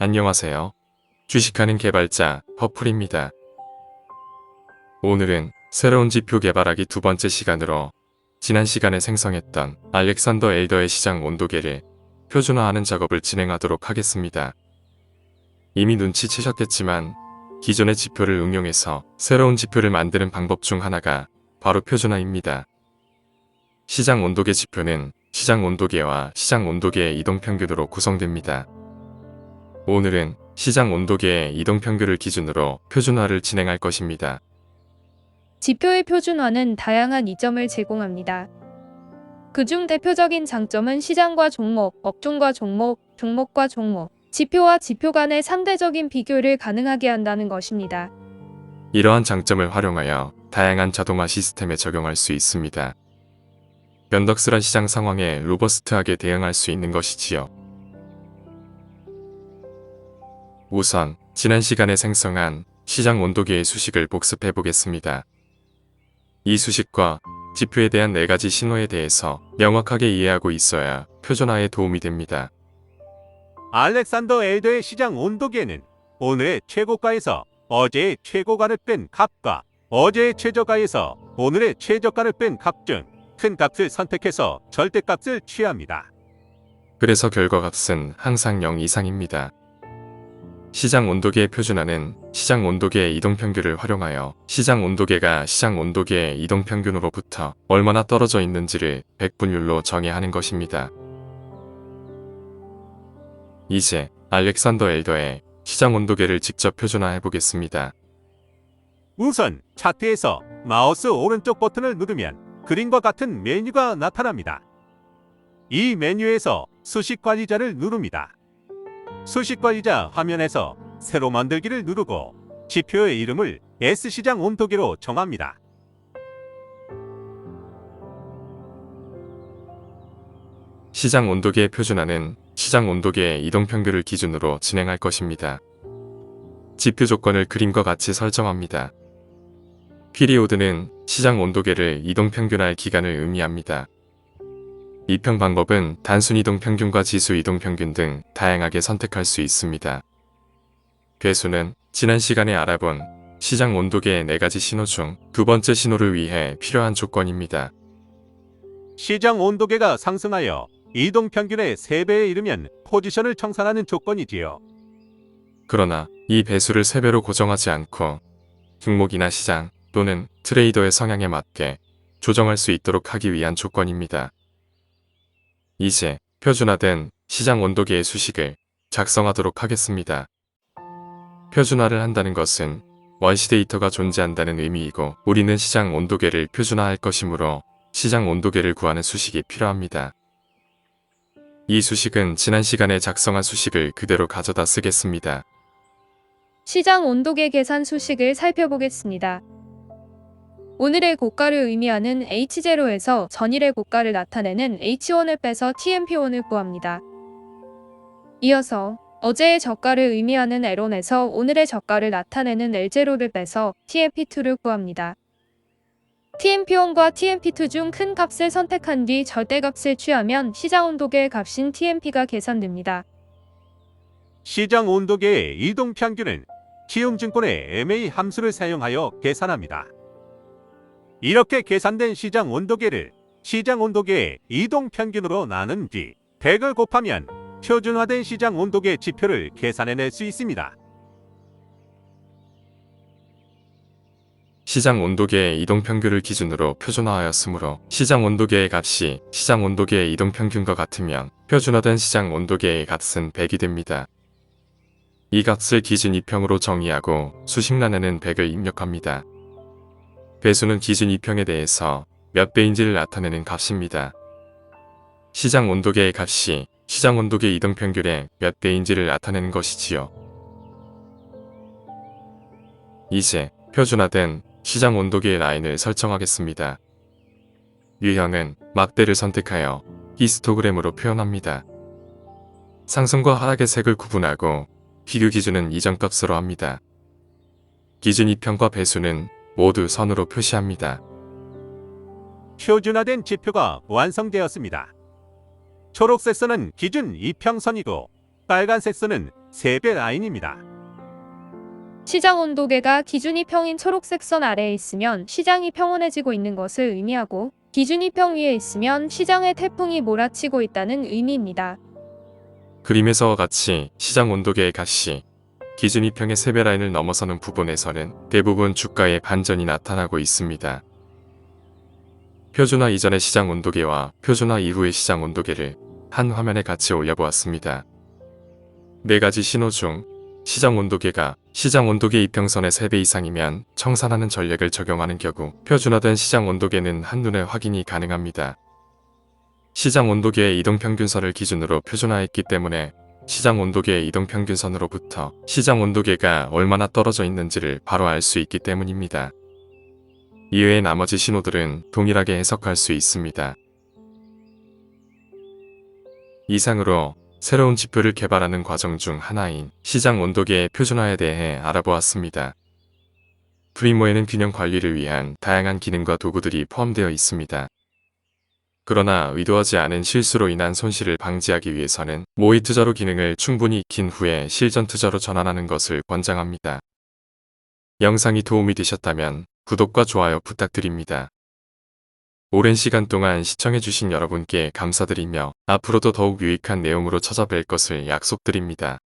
안녕하세요. 주식하는 개발자 퍼플입니다. 오늘은 새로운 지표 개발하기 두 번째 시간으로 지난 시간에 생성했던 알렉산더 엘더의 시장 온도계를 표준화하는 작업을 진행하도록 하겠습니다. 이미 눈치채셨겠지만 기존의 지표를 응용해서 새로운 지표를 만드는 방법 중 하나가 바로 표준화입니다. 시장 온도계 지표는 시장 온도계와 시장 온도계의 이동평균으로 구성됩니다. 오늘은 시장 온도계의 이동평균을 기준으로 표준화를 진행할 것입니다. 지표의 표준화는 다양한 이점을 제공합니다. 그중 대표적인 장점은 시장과 종목, 업종과 종목, 종목과 종목, 지표와 지표 간의 상대적인 비교를 가능하게 한다는 것입니다. 이러한 장점을 활용하여 다양한 자동화 시스템에 적용할 수 있습니다. 변덕스런 시장 상황에 로버스트하게 대응할 수 있는 것이지요. 우선 지난 시간에 생성한 시장 온도계의 수식을 복습해 보겠습니다. 이 수식과 지표에 대한 4가지 신호에 대해서 명확하게 이해하고 있어야 표준화에 도움이 됩니다. 알렉산더 엘더의 시장 온도계는 오늘의 최고가에서 어제의 최고가를 뺀 값과 어제의 최저가에서 오늘의 최저가를 뺀 값 중 큰 값을 선택해서 절대값을 취합니다. 그래서 결과값은 항상 0 이상입니다. 시장 온도계의 표준화는 시장 온도계의 이동평균을 활용하여 시장 온도계가 시장 온도계의 이동평균으로부터 얼마나 떨어져 있는지를 백분율로 정의하는 것입니다. 이제 알렉산더 엘더의 시장 온도계를 직접 표준화해 보겠습니다. 우선 차트에서 마우스 오른쪽 버튼을 누르면 그림과 같은 메뉴가 나타납니다. 이 메뉴에서 수식 관리자를 누릅니다. 수식 관리자 화면에서 새로 만들기를 누르고 지표의 이름을 S시장 온도계로 정합니다. 시장 온도계의 표준화는 시장 온도계의 이동평균을 기준으로 진행할 것입니다. 지표 조건을 그림과 같이 설정합니다. 피리오드는 시장 온도계를 이동평균할 기간을 의미합니다. 이평 방법은 단순 이동평균과 지수 이동평균 등 다양하게 선택할 수 있습니다. 배수는 지난 시간에 알아본 시장 온도계의 4가지 신호 중 두 번째 신호를 위해 필요한 조건입니다. 시장 온도계가 상승하여 이동평균의 3배에 이르면 포지션을 청산하는 조건이지요. 그러나 이 배수를 3배로 고정하지 않고 종목이나 시장 또는 트레이더의 성향에 맞게 조정할 수 있도록 하기 위한 조건입니다. 이제 표준화된 시장 온도계의 수식을 작성하도록 하겠습니다. 표준화를 한다는 것은 원시 데이터가 존재한다는 의미이고 우리는 시장 온도계를 표준화할 것이므로 시장 온도계를 구하는 수식이 필요합니다. 이 수식은 지난 시간에 작성한 수식을 그대로 가져다 쓰겠습니다. 시장 온도계 계산 수식을 살펴보겠습니다. 오늘의 고가를 의미하는 H0에서 전일의 고가를 나타내는 H1을 빼서 TMP1을 구합니다. 이어서 어제의 저가를 의미하는 L1에서 오늘의 저가를 나타내는 L0를 빼서 TMP2를 구합니다. TMP1과 TMP2 중 큰 값을 선택한 뒤 절대값을 취하면 시장 온도계의 값인 TMP가 계산됩니다. 시장 온도계의 이동평균은 키움증권의 MA 함수를 사용하여 계산합니다. 이렇게 계산된 시장 온도계를 시장 온도계의 이동평균으로 나눈 뒤 100을 곱하면 표준화된 시장 온도계 지표를 계산해낼 수 있습니다. 시장 온도계의 이동평균을 기준으로 표준화하였으므로 시장 온도계의 값이 시장 온도계의 이동평균과 같으면 표준화된 시장 온도계의 값은 100이 됩니다. 이 값을 기준 2평으로 정의하고 수식란에는 100을 입력합니다. 배수는 기준 2평에 대해서 몇 배인지를 나타내는 값입니다. 시장 온도계의 값이 시장 온도계 이동평균의 몇 배인지를 나타내는 것이지요. 이제 표준화된 시장 온도계의 라인을 설정하겠습니다. 유형은 막대를 선택하여 히스토그램으로 표현합니다. 상승과 하락의 색을 구분하고 비교 기준은 이전 값으로 합니다. 기준 2평과 배수는 모두 선으로 표시합니다. 표준화된 지표가 완성되었습니다. 초록색 선은 기준 이평선이고 빨간색 선은 세배 라인입니다. 시장 온도계가 기준이 평인 초록색 선 아래에 있으면 시장이 평온해지고 있는 것을 의미하고 기준이 평 위에 있으면 시장에 태풍이 몰아치고 있다는 의미입니다. 그림에서와 같이 시장 온도계의 가시, 기준이평의 세배 라인을 넘어서는 부분에서는 대부분 주가의 반전이 나타나고 있습니다. 표준화 이전의 시장 온도계와 표준화 이후의 시장 온도계를 한 화면에 같이 올려보았습니다. 네 가지 신호 중 시장 온도계가 시장 온도계 이평선의 3배 이상이면 청산하는 전략을 적용하는 경우 표준화된 시장 온도계는 한눈에 확인이 가능합니다. 시장 온도계의 이동평균선을 기준으로 표준화했기 때문에 시장 온도계의 이동평균선으로부터 시장 온도계가 얼마나 떨어져 있는지를 바로 알 수 있기 때문입니다. 이외의 나머지 신호들은 동일하게 해석할 수 있습니다. 이상으로 새로운 지표를 개발하는 과정 중 하나인 시장 온도계의 표준화에 대해 알아보았습니다. 프리모에는 균형 관리를 위한 다양한 기능과 도구들이 포함되어 있습니다. 그러나 의도하지 않은 실수로 인한 손실을 방지하기 위해서는 모의 투자로 기능을 충분히 익힌 후에 실전 투자로 전환하는 것을 권장합니다. 영상이 도움이 되셨다면 구독과 좋아요 부탁드립니다. 오랜 시간 동안 시청해주신 여러분께 감사드리며 앞으로도 더욱 유익한 내용으로 찾아뵐 것을 약속드립니다.